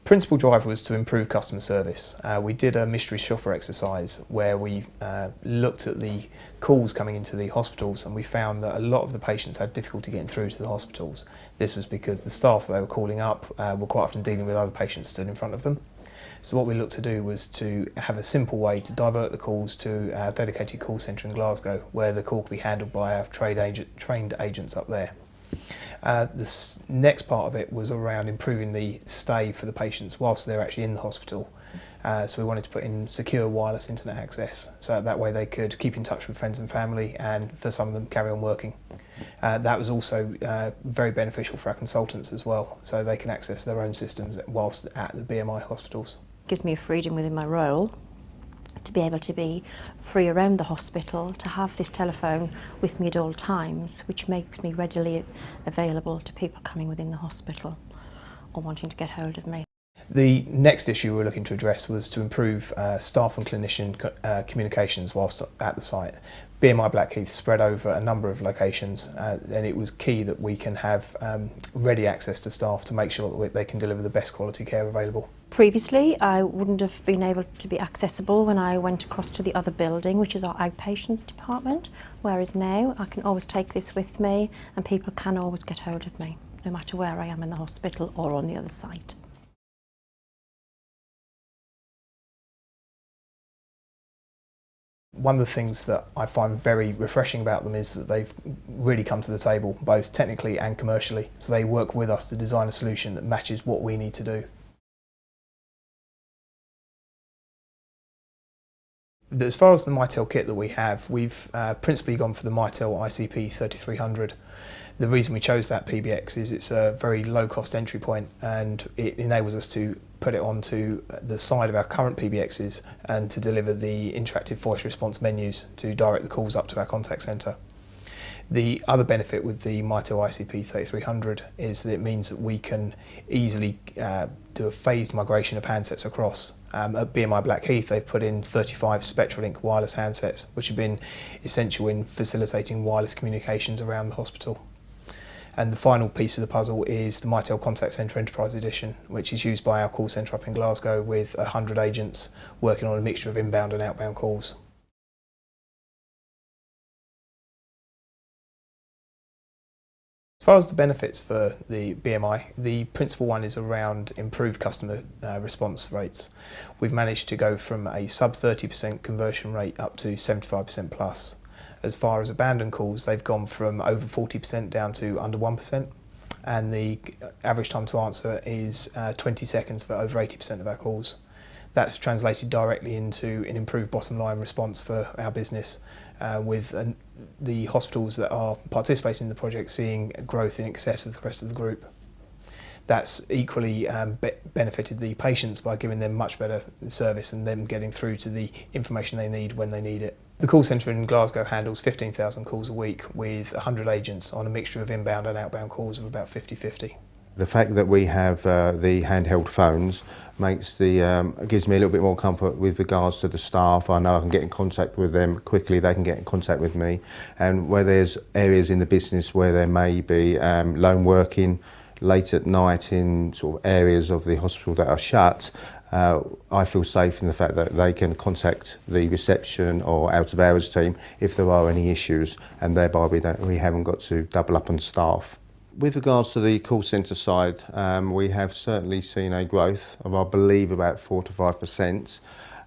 Principal driver was to improve customer service. We did a mystery shopper exercise where we looked at the calls coming into the hospitals, and we found that a lot of the patients had difficulty getting through to the hospitals. This was because the staff they were calling up were quite often dealing with other patients stood in front of them. So what we looked to do was to have a simple way to divert the calls to our dedicated call centre in Glasgow, where the call could be handled by our trained agents up there. The next part of it was around improving the stay for the patients whilst they're actually in the hospital. So we wanted to put in secure wireless internet access, so that way they could keep in touch with friends and family, and for some of them carry on working. That was also very beneficial for our consultants as well, so they can access their own systems whilst at the BMI hospitals. It gives me a freedom within my role to be able to be free around the hospital, to have this telephone with me at all times, which makes me readily available to people coming within the hospital or wanting to get hold of me. The next issue we were looking to address was to improve staff and clinician communications whilst at the site. BMI Blackheath spread over a number of locations, and it was key that we can have ready access to staff to make sure that they can deliver the best quality care available. Previously, I wouldn't have been able to be accessible when I went across to the other building, which is our outpatients department, whereas now I can always take this with me and people can always get hold of me, no matter where I am in the hospital or on the other site. One of the things that I find very refreshing about them is that they've really come to the table, both technically and commercially. So they work with us to design a solution that matches what we need to do. As far as the Mitel kit that we have, we've principally gone for the Mitel ICP 3300. The reason we chose that PBX is it's a very low cost entry point, and it enables us to put it onto the side of our current PBXs and to deliver the interactive voice response menus to direct the calls up to our contact centre. The other benefit with the Mitel ICP 3300 is that it means that we can easily do a phased migration of handsets across. At BMI Blackheath, they've put in 35 SpectraLink wireless handsets, which have been essential in facilitating wireless communications around the hospital. And the final piece of the puzzle is the Mitel Contact Centre Enterprise Edition, which is used by our call centre up in Glasgow with 100 agents working on a mixture of inbound and outbound calls. As far as the benefits for the BMI, the principal one is around improved customer response rates. We've managed to go from a sub 30% conversion rate up to 75% plus. As far as abandoned calls, they've gone from over 40% down to under 1%, and the average time to answer is 20 seconds for over 80% of our calls. That's translated directly into an improved bottom line response for our business, with the hospitals that are participating in the project seeing growth in excess of the rest of the group. That's equally benefited the patients by giving them much better service and them getting through to the information they need when they need it. The call centre in Glasgow handles 15,000 calls a week with 100 agents on a mixture of inbound and outbound calls of about 50-50. The fact that we have the handheld phones gives me a little bit more comfort with regards to the staff. I know I can get in contact with them quickly, they can get in contact with me. And where there's areas in the business where there may be lone working, late at night in sort of areas of the hospital that are shut, I feel safe in the fact that they can contact the reception or out of hours team if there are any issues, and thereby we haven't got to double up on staff. With regards to the call centre side, we have certainly seen a growth of, I believe, about 4 to 5%.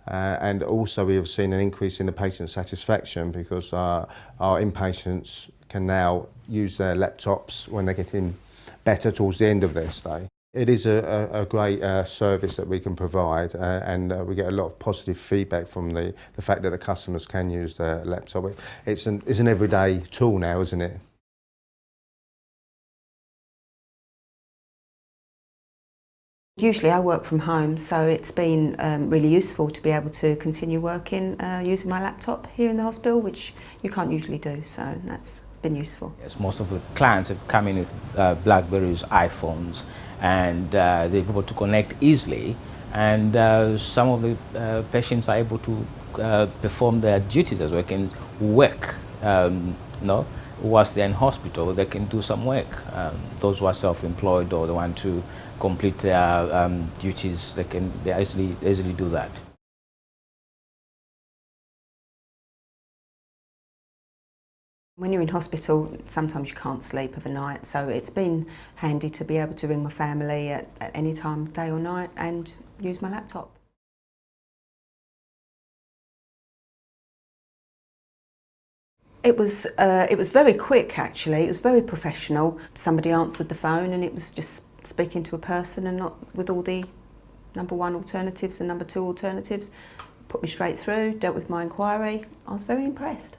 And also we have seen an increase in the patient satisfaction because our inpatients can now use their laptops when they're getting better towards the end of their stay. It is a great service that we can provide, and we get a lot of positive feedback from the fact that the customers can use their laptop. It's an everyday tool now, isn't it? Usually I work from home, so it's been really useful to be able to continue working using my laptop here in the hospital, which you can't usually do, so that's been useful. Yes, most of the clients have come in with Blackberries, iPhones, and they're able to connect easily, and some of the patients are able to perform their duties as well, can work whilst they're in hospital, they can do some work. Those who are self-employed or they want to complete their duties, they easily do that. When you're in hospital, sometimes you can't sleep overnight, so it's been handy to be able to ring my family at any time, day or night, and use my laptop. It was very quick, actually. It was very professional. Somebody answered the phone and it was just speaking to a person and not with all the number one alternatives and number two alternatives. Put me straight through, dealt with my inquiry. I was very impressed.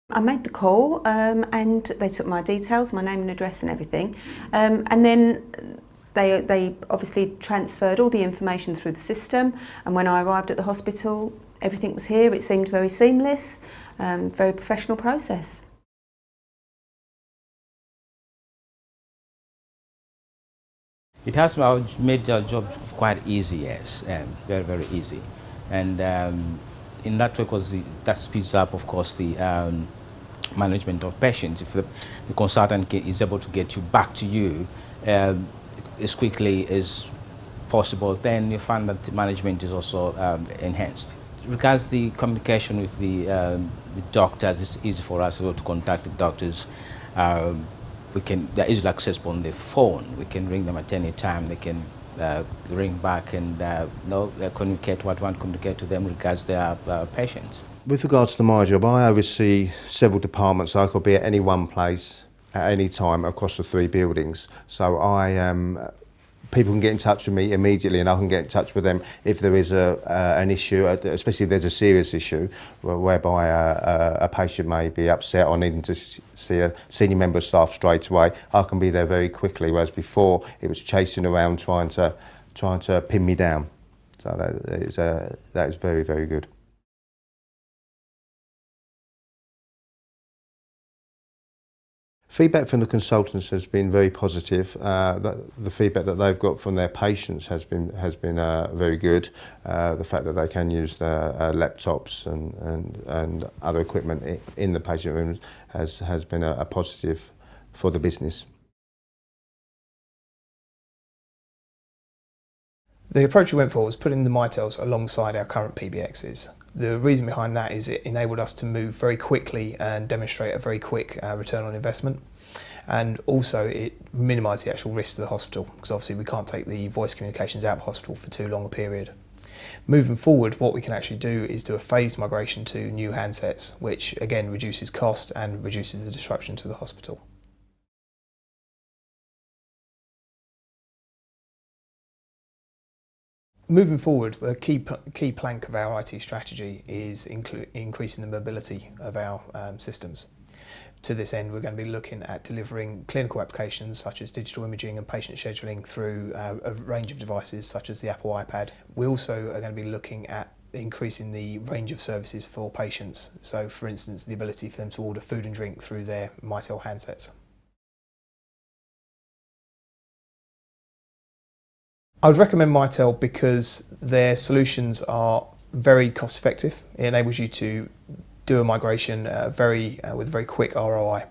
I made the call and they took my details, my name and address and everything, and then they obviously transferred all the information through the system, and when I arrived at the hospital everything was here. It seemed very seamless, very professional process. It has made our job quite easy, yes, very, very easy. And in that way, that speeds up, of course, the management of patients. If the consultant is able to get you back to you as quickly as possible, then you find that the management is also enhanced. Regards the communication with the doctors, it's easy for us to contact the doctors. They're easily accessible on the phone. We can ring them at any time. They can ring back and communicate what we want to communicate to them regards their patients. With regards to my job, I oversee several departments, so I could be at any one place at any time across the 3 buildings. So people can get in touch with me immediately and I can get in touch with them if there is an issue, especially if there's a serious issue whereby a patient may be upset or needing to see a senior member of staff straight away. I can be there very quickly, whereas before it was chasing around trying to pin me down. So that is very, very good. Feedback from the consultants has been very positive. The feedback that they've got from their patients has been very good. The fact that they can use their laptops and other equipment in the patient room has been a positive for the business. The approach we went for was putting the Mitels alongside our current PBXs. The reason behind that is it enabled us to move very quickly and demonstrate a very quick return on investment. And also it minimised the actual risk to the hospital, because obviously we can't take the voice communications out of hospital for too long a period. Moving forward, what we can actually do is do a phased migration to new handsets, which again reduces cost and reduces the disruption to the hospital. Moving forward, a key plank of our IT strategy is increasing the mobility of our systems. To this end, we're going to be looking at delivering clinical applications such as digital imaging and patient scheduling through a range of devices such as the Apple iPad. We also are going to be looking at increasing the range of services for patients. So, for instance, the ability for them to order food and drink through their Mitel handsets. I would recommend Mitel because their solutions are very cost effective. It enables you to do a migration with a very quick ROI.